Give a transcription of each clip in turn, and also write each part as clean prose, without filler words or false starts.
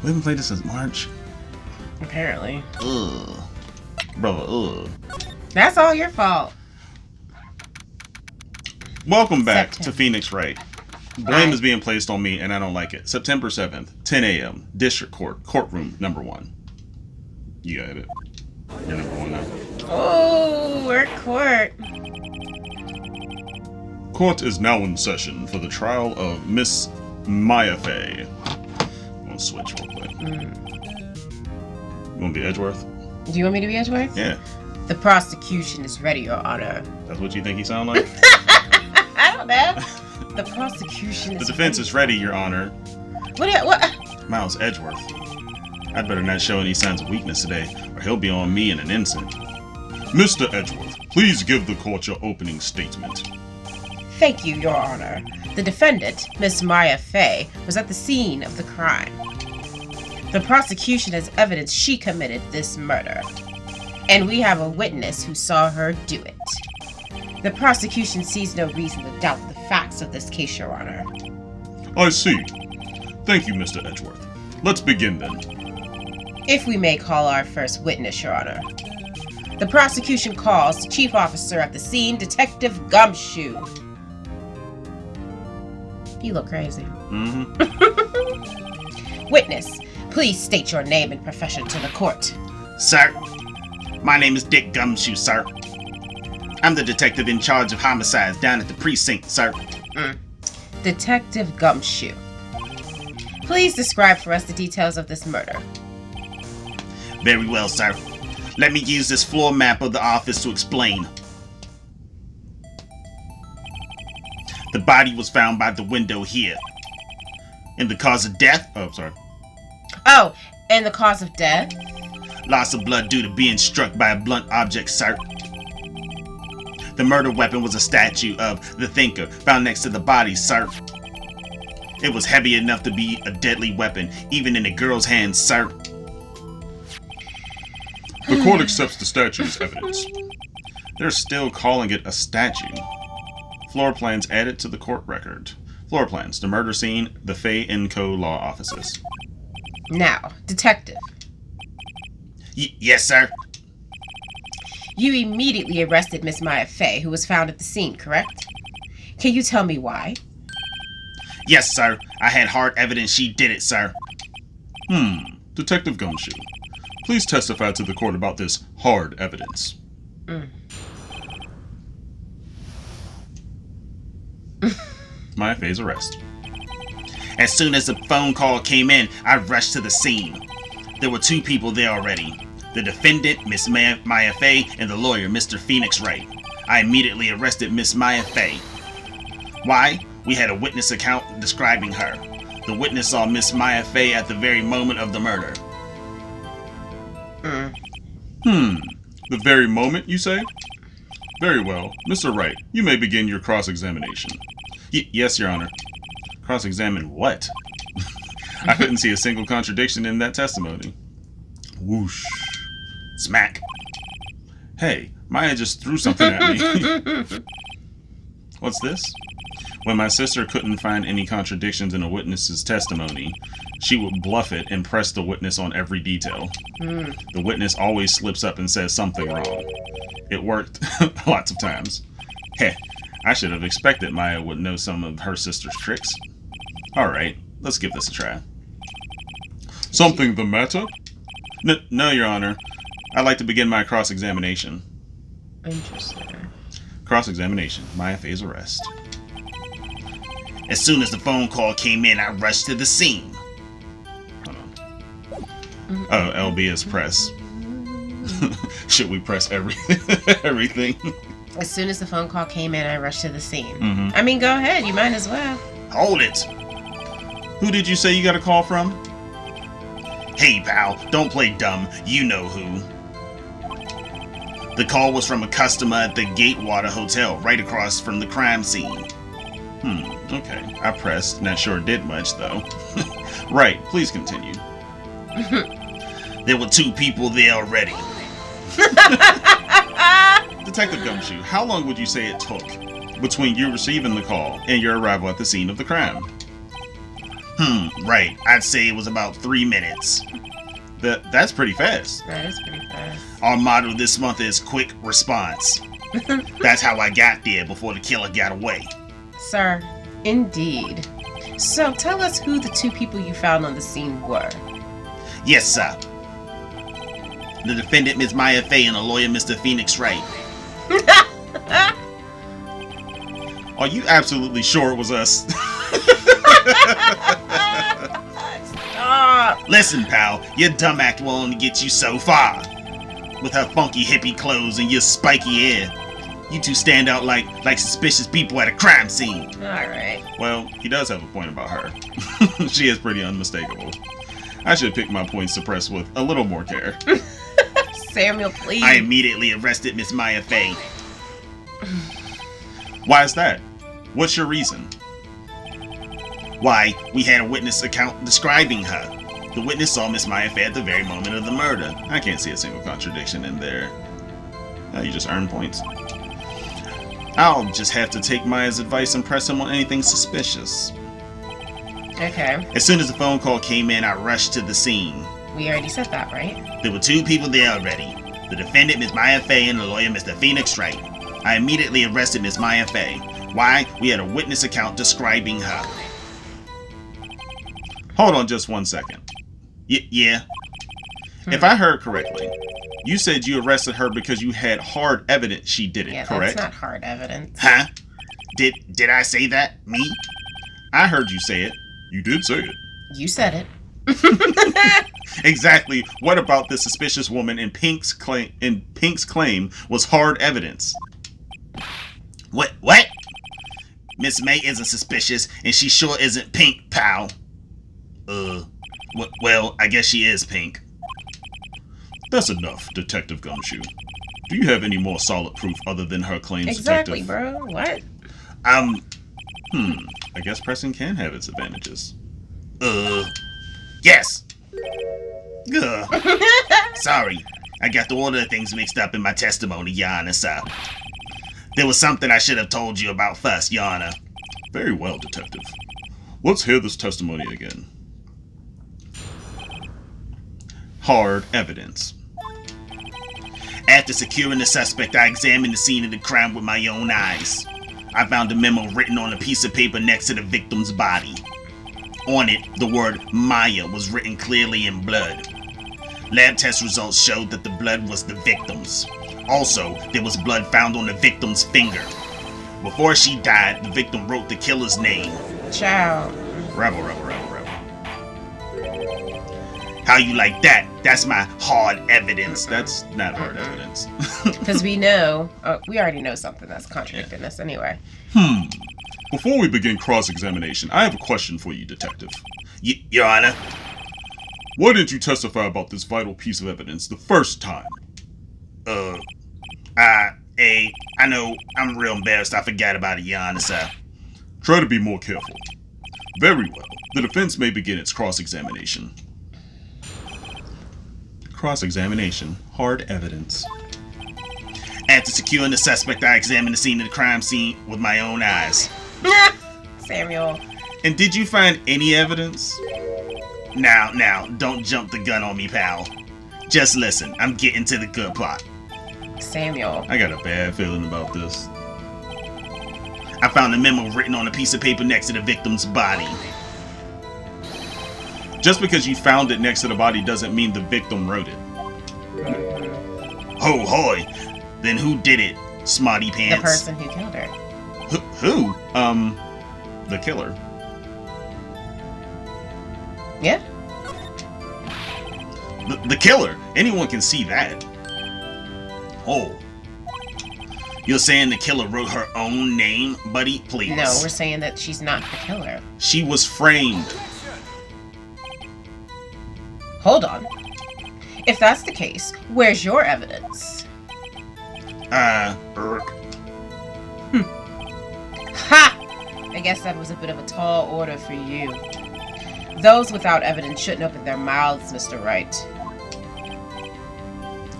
We haven't played this since March. Apparently. Ugh. Brother, ugh. That's all your fault. Welcome back to Phoenix Wright. Blame is being placed on me, and I don't like it. September 7th, 10 a.m., District Court, Courtroom number 1. You got it. You're number 1 now. Oh, we're at court. Court is now in session for the trial of Miss Maya Fey. I'm going to switch real quick. You want to be Edgeworth? Do you want me to be Edgeworth? Yeah. The prosecution is ready, Your Honor. That's what you think he sound like? I don't know. The prosecution is The defense is ready, Your Honor. What? Miles Edgeworth. I'd better not show any signs of weakness today, or he'll be on me in an instant. Mr. Edgeworth, please give the court your opening statement. Thank you, Your Honor. The defendant, Miss Maya Fey, was at the scene of the crime. The prosecution has evidence she committed this murder, and we have a witness who saw her do it. The prosecution sees no reason to doubt the facts of this case, Your Honor. I see. Thank you, Mr. Edgeworth. Let's begin then. If we may call our first witness, Your Honor. The prosecution calls the chief officer at the scene, Detective Gumshoe. You look crazy. Witness, please state your name and profession to the court. Sir, my name is Dick Gumshoe, sir. I'm the detective in charge of homicides down at the precinct, sir. Detective Gumshoe. Please describe for us the details of this murder. Very well, sir. Let me use this floor map of the office to explain. The body was found by the window here. And the cause of death? Oh, sorry. Oh, and the cause of death? Loss of blood due to being struck by a blunt object, sir. The murder weapon was a statue of the Thinker found next to the body, sir. It was heavy enough to be a deadly weapon, even in a girl's hands, sir. The court accepts the statue as evidence. They're still calling it a statue. Floor plans added to the court record. Floor plans, the murder scene, the Fay & Co. law offices. Now, detective. Yes, sir. You immediately arrested Miss Maya Fey, who was found at the scene, correct? Can you tell me why? Yes, sir. I had hard evidence she did it, sir. Detective Gumshoe, please testify to the court about this hard evidence. Maya Fey's arrest. As soon as the phone call came in, I rushed to the scene. There were 2 people there already. The defendant, Miss Maya Fey, and the lawyer, Mr. Phoenix Wright. I immediately arrested Miss Maya Fey. Why? We had a witness account describing her. The witness saw Miss Maya Fey at the very moment of the murder. The very moment, you say? Very well. Mr. Wright, you may begin your cross-examination. Yes, Your Honor. Cross-examine what? I couldn't see a single contradiction in that testimony. Whoosh. Smack. Hey, Maya just threw something at me. What's this? When my sister couldn't find any contradictions in a witness's testimony, she would bluff it and press the witness on every detail. The witness always slips up and says something wrong. It worked lots of times. Heh, I should have expected Maya would know some of her sister's tricks. Alright, let's give this a try. Something the matter? No, Your Honor. I'd like to begin my cross-examination. Interesting. Cross-examination. Maya Fey's arrest. As soon as the phone call came in, I rushed to the scene. Hold on. Oh, LB is press. Should we press everything? As soon as the phone call came in, I rushed to the scene. I mean, go ahead. You might as well. Hold it. Who did you say you got a call from? Hey, pal, don't play dumb. You know who. The call was from a customer at the Gatewater Hotel, right across from the crime scene. Okay. I pressed. Not sure it did much, though. Right. Please continue. There were 2 people there already. Detective Gumshoe, how long would you say it took between you receiving the call and your arrival at the scene of the crime? Right. I'd say it was about 3 minutes. That's pretty fast. That is pretty fast. Our motto this month is quick response. That's how I got there before the killer got away. Sir, indeed. So tell us who the two people you found on the scene were. Yes, sir. The defendant, Ms. Maya Fey, and the lawyer, Mr. Phoenix Wright. Are you absolutely sure it was us? Stop! Listen, pal, your dumb act will only get you so far. With her funky hippie clothes and your spiky hair, you two stand out like suspicious people at a crime scene. Alright. Well, he does have a point about her. She is pretty unmistakable. I should pick my points suppressed with a little more care. Samuel, please. I immediately arrested Miss Maya Fey. Why is that? What's your reason? Why, we had a witness account describing her. The witness saw Miss Maya Fey at the very moment of the murder. I can't see a single contradiction in there. You just earn points. I'll just have to take Maya's advice and press him on anything suspicious. Okay. As soon as the phone call came in, I rushed to the scene. We already said that, right? There were two people there already. The defendant, Ms. Maya Fey, and the lawyer, Mr. Phoenix Wright. I immediately arrested Ms. Maya Fey. Why? We had a witness account describing her. Hold on just 1 second. Yeah. If I heard correctly, you said you arrested her because you had hard evidence she did it, Yeah, correct? that's not hard evidence. Huh? Did I say that? Me? I heard you say it. You did say it. You said it. Exactly. What about this suspicious woman in Pink's claim was hard evidence? What? Miss May isn't suspicious, and she sure isn't Pink, pal. Well, I guess she is Pink. That's enough, Detective Gumshoe. Do you have any more solid proof other than her claims, Exactly, Detective? bro. What? I guess pressing can have its advantages. Yes. Sorry, I got the order of things mixed up in my testimony, Your Honor, sir. There was something I should have told you about first, Your Honor. Very well, Detective. Let's hear this testimony again. Hard evidence. After securing the suspect, I examined the scene of the crime with my own eyes. I found a memo written on a piece of paper next to the victim's body. On it, the word Maya was written clearly in blood. Lab test results showed that the blood was the victim's. Also, there was blood found on the victim's finger. Before she died, the victim wrote the killer's name. Ciao. Rebel. How you like that? That's my hard evidence. That's not hard evidence. Because we know, we already know something that's contradicting us anyway. Before we begin cross-examination, I have a question for you, Detective. Your Honor? Why didn't you testify about this vital piece of evidence the first time? I know, I'm real embarrassed. I forgot about it, Your Honor, sir. Try to be more careful. Very well. The defense may begin its cross-examination. Cross-examination. Hard evidence. After securing the suspect, I examined the scene of the crime scene with my own eyes. Samuel. And did you find any evidence? Now, don't jump the gun on me, pal. Just listen, I'm getting to the good part. Samuel. I got a bad feeling about this. I found a memo written on a piece of paper next to the victim's body. Just because you found it next to the body doesn't mean the victim wrote it. Ho hoy! Then who did it, smarty pants? The person who killed her. Who? The killer. Yeah. The killer. Anyone can see that. Oh. You're saying the killer wrote her own name, buddy? Please. No, we're saying that she's not the killer. She was framed. Hold on. If that's the case, where's your evidence? Ha! I guess that was a bit of a tall order for you. Those without evidence shouldn't open their mouths, Mr. Wright.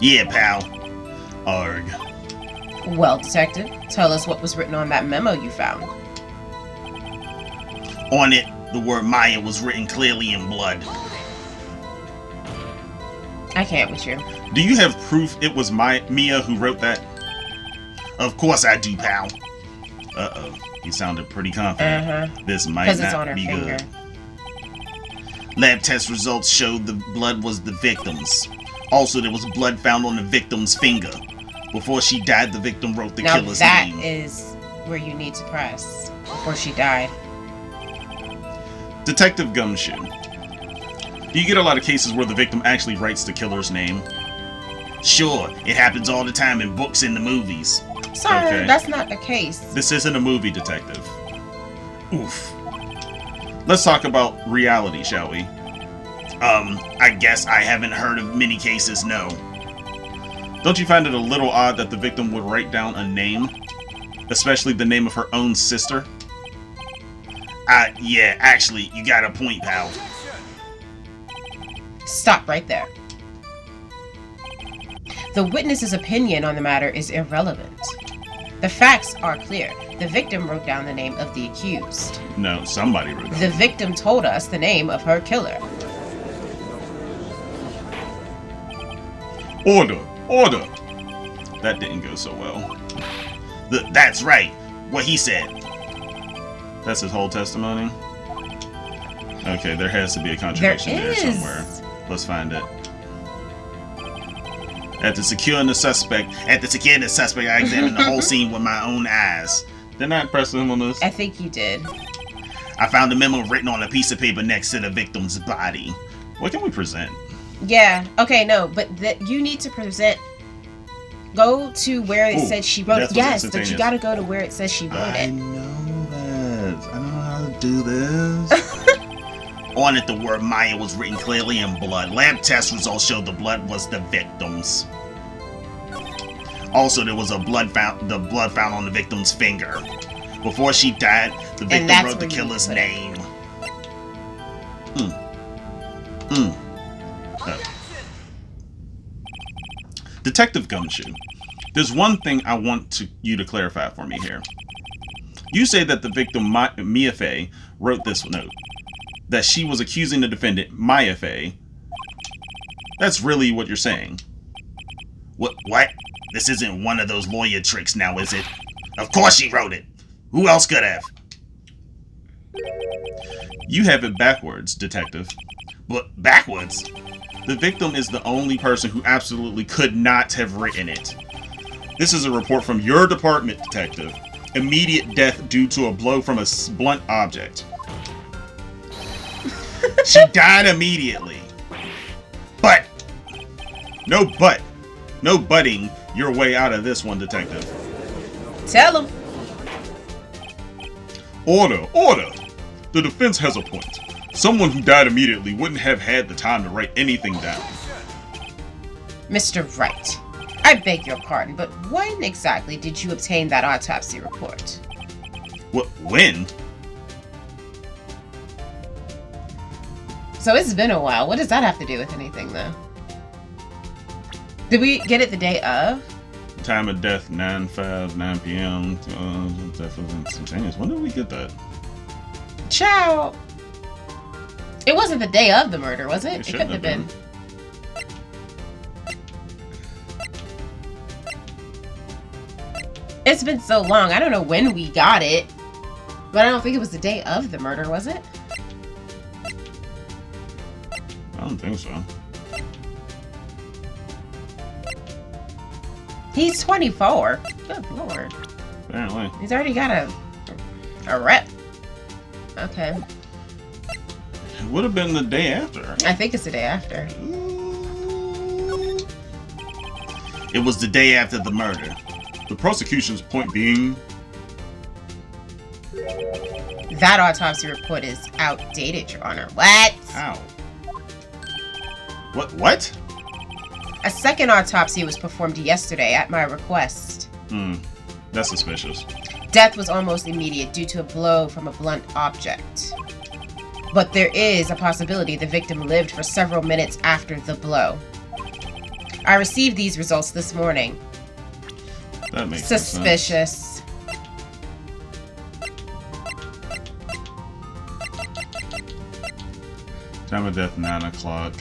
Yeah, pal. Arg. Well, Detective, tell us what was written on that memo you found. On it, The word Maya was written clearly in blood. I can't with you. Do you have proof it was Mia who wrote that? Of course I do, pal. Uh-oh. He sounded pretty confident. This might Because it's not on her be finger. good. Lab test results showed the blood was the victim's. Also, there was blood found on the victim's finger. Before she died, the victim wrote the Now killer's that name. is where you need to press before she died. Detective Gumshoe. Do you get a lot of cases where the victim actually writes the killer's name? Sure, it happens all the time in books and the movies. Sir, Okay. that's not the case. This isn't a movie, detective. Oof. Let's talk about reality, shall we? I guess I haven't heard of many cases, no. Don't you find it a little odd that the victim would write down a name? Especially the name of her own sister? Yeah, actually, you got a point, pal. Stop right there. The witness's opinion on the matter is irrelevant. The facts are clear. The victim wrote down the name of the accused. No, somebody wrote down. The victim told us the name of her killer. Order! Order! That didn't go so well. That's right. What he said. That's his whole testimony? Okay, there has to be a contradiction there is. somewhere. Let's find it. After securing the suspect, I examined the whole scene with my own eyes. Didn't I press him on this? I think you did. I found a memo written on a piece of paper next to the victim's body. What can we present? Yeah. Okay, no, but you need to present. Go to where it Ooh, said she wrote that it. was Yes, but instantaneous. you gotta go to where it says she wrote I it. know that. I know how to do this. On it, the word Maya was written clearly in blood. Lab test results showed the blood was the victim's. Also, there was blood found on the victim's finger. Before she died, the victim that's wrote the where you killer's put it. name. Detective Gumshoe, there's one thing I want you to clarify for me here. You say that the victim, Mia Fey, wrote this note. That she was accusing the defendant, Maya Fey. That's really what you're saying. What? This isn't one of those lawyer tricks now, is it? Of course she wrote it. Who else could have? You have it backwards, detective. But backwards? The victim is the only person who absolutely could not have written it. This is a report from your department, detective. Immediate death due to a blow from a blunt object. She died immediately. But No but. No butting your way out of this one, detective. Tell him. Order! Order! The defense has a point. Someone who died immediately wouldn't have had the time to write anything down. Mr. Wright, I beg your pardon, but when exactly did you obtain that autopsy report? When? So it's been a while. What does that have to do with anything, though? Did we get it the day of? Time of death, 9 p.m. Death was instantaneous. When did we get that? Ciao. It wasn't the day of the murder, was it? It shouldn't couldn't have have been. It's been so long. I don't know when we got it, but I don't think it was the day of the murder, was it? I don't think so. He's 24. Good lord. Apparently. He's already got a rep. Okay. It would have been the day after. I think it's the day after. it was the day after the murder. The prosecution's point being... That autopsy report is outdated, Your Honor. What? How? What? A second autopsy was performed yesterday at my request. That's suspicious. Death was almost immediate due to a blow from a blunt object. But there is a possibility the victim lived for several minutes after the blow. I received these results this morning. That makes sense. Suspicious. Time of death, 9 o'clock.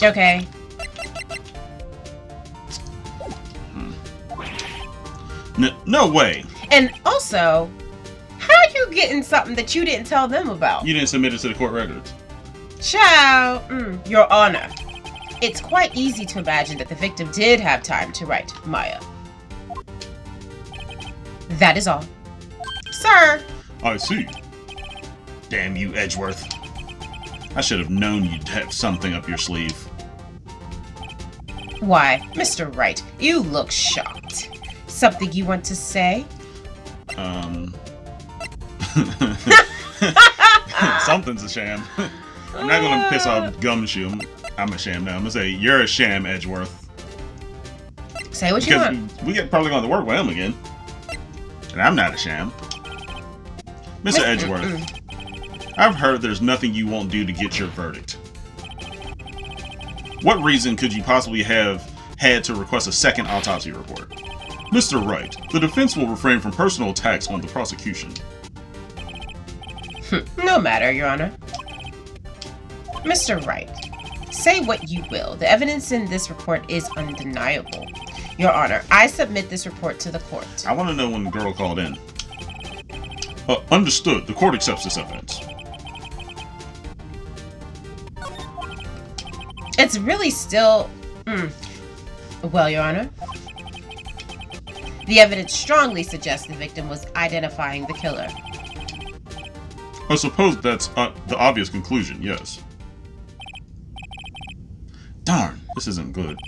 Okay. No way. And also, how are you getting something that you didn't tell them about? You didn't submit it to the court records. Child, Your Honor. It's quite easy to imagine that the victim did have time to write Maya. That is all. Sir! I see. Damn you, Edgeworth. I should have known you'd have something up your sleeve. Why, Mr. Wright, you look shocked. Something you want to say? Something's a sham. I'm not gonna piss off Gumshoe. I'm a sham now. I'm gonna say, you're a sham, Edgeworth. Say what you Because want. we get probably going to work with him again. And I'm not a sham. Mr. Edgeworth, I've heard there's nothing you won't do to get your verdict. What reason could you possibly have had to request a second autopsy report? Mr. Wright, the defense will refrain from personal attacks on the prosecution. No matter, Your Honor. Mr. Wright, say what you will. The evidence in this report is undeniable. Your Honor, I submit this report to the court. I want to know when the girl called in. Understood. The court accepts this evidence. It's really still... Well, Your Honor, the evidence strongly suggests the victim was identifying the killer. I suppose that's the obvious conclusion, yes. Darn, this isn't good.